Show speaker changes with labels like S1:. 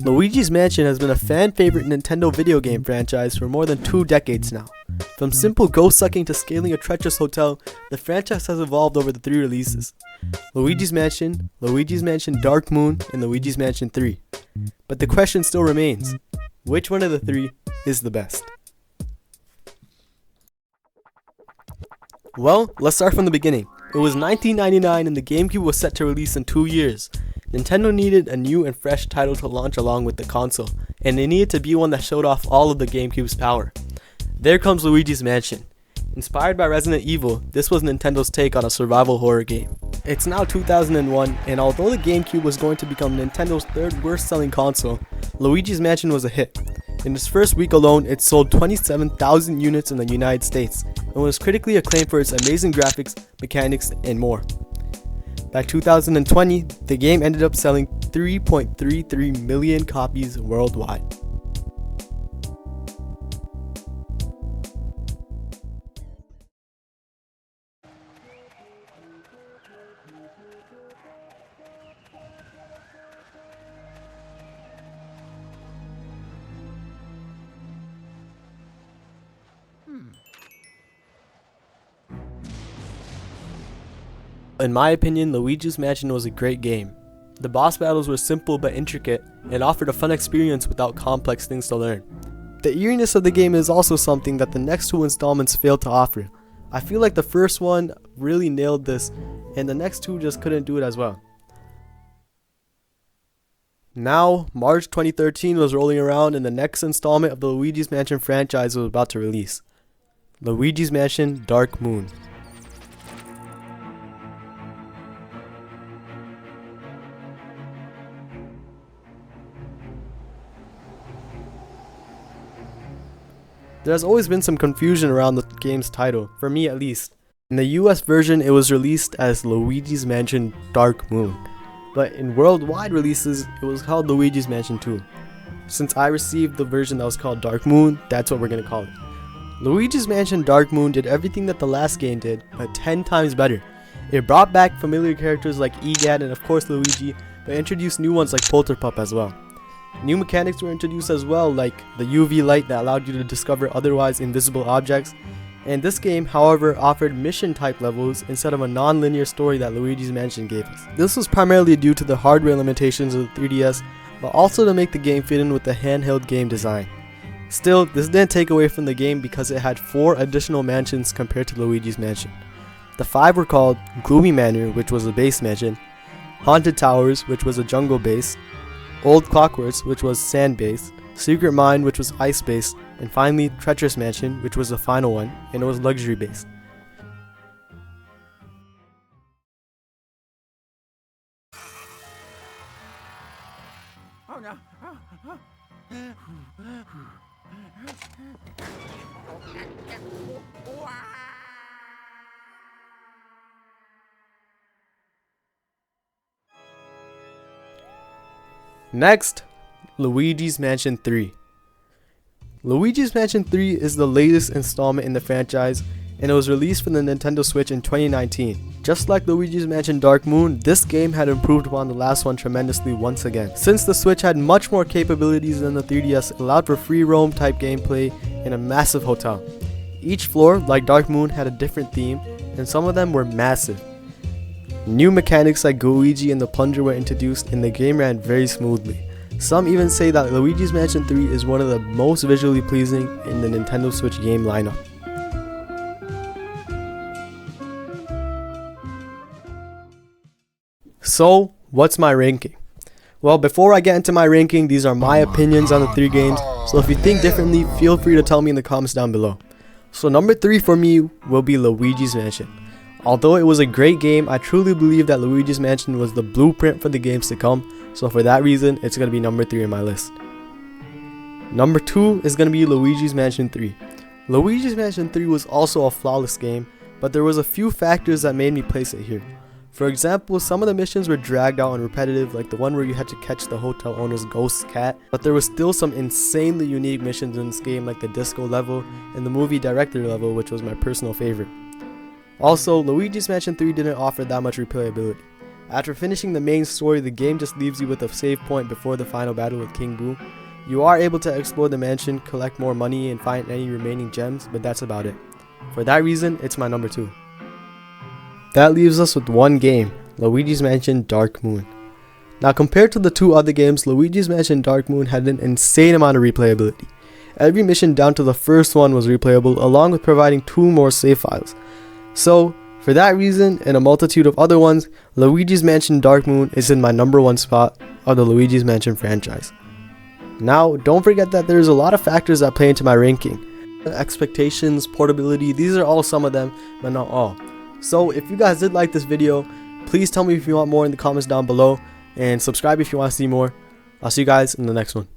S1: Luigi's Mansion has been a fan-favorite Nintendo video game franchise for more than 2 decades now. From simple ghost-sucking to scaling a treacherous hotel, the franchise has evolved over the 3 releases: Luigi's Mansion Dark Moon, and Luigi's Mansion 3. But the question still remains, which one of the 3 is the best? Well, let's start from the beginning. It was 1999 and the GameCube was set to release in 2 years. Nintendo needed a new and fresh title to launch along with the console, and they needed to be one that showed off all of the GameCube's power. There comes Luigi's Mansion. Inspired by Resident Evil, this was Nintendo's take on a survival horror game. It's now 2001, and although the GameCube was going to become Nintendo's 3rd worst selling console, Luigi's Mansion was a hit. In its first week alone, it sold 27,000 units in the United States, and was critically acclaimed for its amazing graphics, mechanics, and more. By 2020, the game ended up selling 3.33 million copies worldwide. In my opinion, Luigi's Mansion was a great game. The boss battles were simple but intricate and offered a fun experience without complex things to learn. The eeriness of the game is also something that the next 2 installments failed to offer. I feel like the first one really nailed this and the next 2 just couldn't do it as well. Now, March 2013 was rolling around and the next installment of the Luigi's Mansion franchise was about to release: Luigi's Mansion Dark Moon. There has always been some confusion around the game's title, for me at least. In the US version, it was released as Luigi's Mansion Dark Moon, but in worldwide releases, it was called Luigi's Mansion 2. Since I received the version that was called Dark Moon, that's what we're gonna call it. Luigi's Mansion Dark Moon did everything that the last game did, but 10 times better. It brought back familiar characters like Egad and of course Luigi, but introduced new ones like Polterpup as well. New mechanics were introduced as well, like the UV light that allowed you to discover otherwise invisible objects, and this game, however, offered mission type levels instead of a non-linear story that Luigi's Mansion gave us. This was primarily due to the hardware limitations of the 3DS, but also to make the game fit in with the handheld game design. Still, this didn't take away from the game because it had 4 additional mansions compared to Luigi's Mansion. The 5 were called Gloomy Manor, which was a base mansion, Haunted Towers, which was a jungle base, Old Clockworks, which was sand based, Secret Mine, which was ice based, and finally Treacherous Mansion, which was the final one, and it was luxury based. Oh no. Next, Luigi's Mansion 3. Luigi's Mansion 3 is the latest installment in the franchise, and it was released for the Nintendo Switch in 2019. Just like Luigi's Mansion Dark Moon, this game had improved upon the last one tremendously once again. Since the Switch had much more capabilities than the 3DS, it allowed for free roam type gameplay in a massive hotel. Each floor, like Dark Moon, had a different theme, and some of them were massive. New mechanics like Luigi and the plunger were introduced and the game ran very smoothly. Some even say that Luigi's Mansion 3 is one of the most visually pleasing in the Nintendo Switch game lineup. So, what's my ranking? Well, before I get into my ranking, these are my opinions on the 3 games, so if you think differently, feel free to tell me in the comments down below. So number 3 for me will be Luigi's Mansion. Although it was a great game, I truly believe that Luigi's Mansion was the blueprint for the games to come, so for that reason, it's going to be number 3 on my list. Number 2 is going to be Luigi's Mansion 3. Luigi's Mansion 3 was also a flawless game, but there was a few factors that made me place it here. For example, some of the missions were dragged out and repetitive, like the one where you had to catch the hotel owner's ghost cat, but there was still some insanely unique missions in this game, like the disco level and the movie director level, which was my personal favorite. Also, Luigi's Mansion 3 didn't offer that much replayability. After finishing the main story, the game just leaves you with a save point before the final battle with King Boo. You are able to explore the mansion, collect more money, and find any remaining gems, but that's about it. For that reason, it's my number 2. That leaves us with one game, Luigi's Mansion Dark Moon. Now compared to the 2 other games, Luigi's Mansion Dark Moon had an insane amount of replayability. Every mission down to the first one was replayable, along with providing 2 more save files. So, for that reason, and a multitude of other ones, Luigi's Mansion Dark Moon is in my number 1 spot of the Luigi's Mansion franchise. Now, don't forget that there's a lot of factors that play into my ranking. Expectations, portability, these are all some of them, but not all. So, if you guys did like this video, please tell me if you want more in the comments down below, and subscribe if you want to see more. I'll see you guys in the next one.